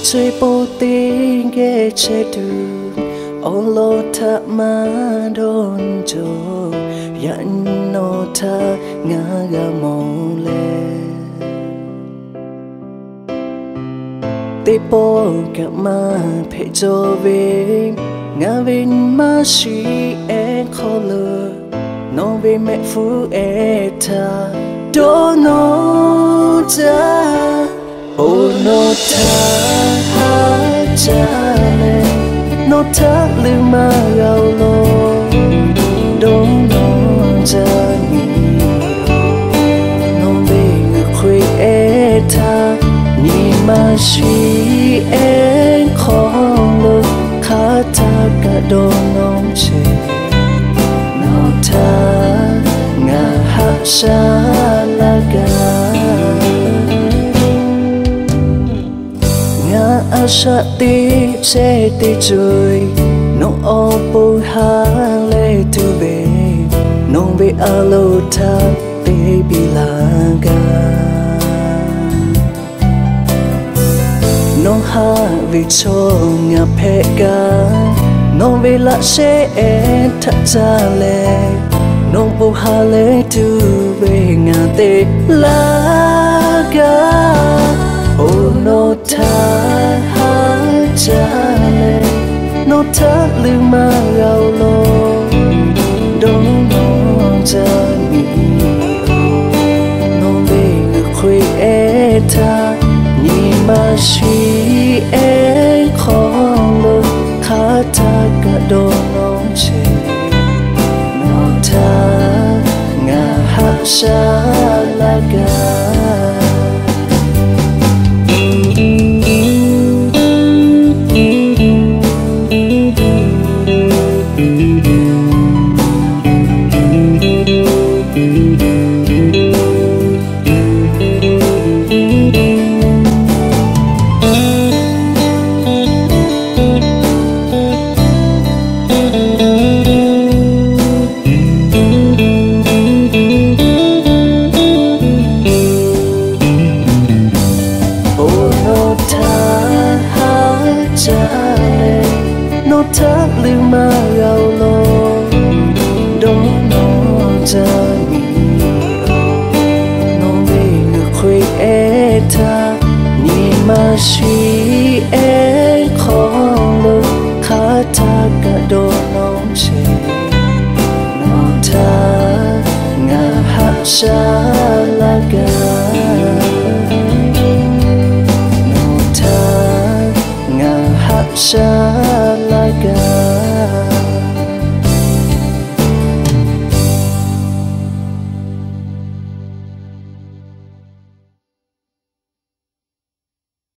chơi bố tình ghé chơi du ô lô thả mà đồn chỗ nhận nô thả ngã gà mong lệ tê bố cả mà phải cho về ngã bên mà suy em khó lừa nó về mẹ phú em thà đó nó cha ô nó thà hát cha lên nó thà lưu mà gạo lô đó nó cha nó về ngược khuya em thà ni mà suy em khó lừa khá ta cả đôi nông chê nào ta ngã hạ xa là gà ngã á xa tí chê tí chơi nông ô bù hạ lê tu bê nông bê á lô ta bê bì là gà nông hạ vì cho ngã phê gà nông vì lạ sẽ thật ra lệ nông bù hạ lệ tu về ngã tê lá gà ô nô thả hát cha lệ nô thả lưu mà gạo lô đông nô cha nhị nông về ngược khuya ta nhị mà suy em khó lơ khá ta cả đôi nông chê nào ta ngã hạ xa là gà nó thả lưu mà gạo lô đông nó cha nhị nó về ngược khuya em ta nhị mà suy em khó lơ khá ta cả đôi nông chê nó thả ngã hạ xa là gà nó thả ngã hạ xa là gà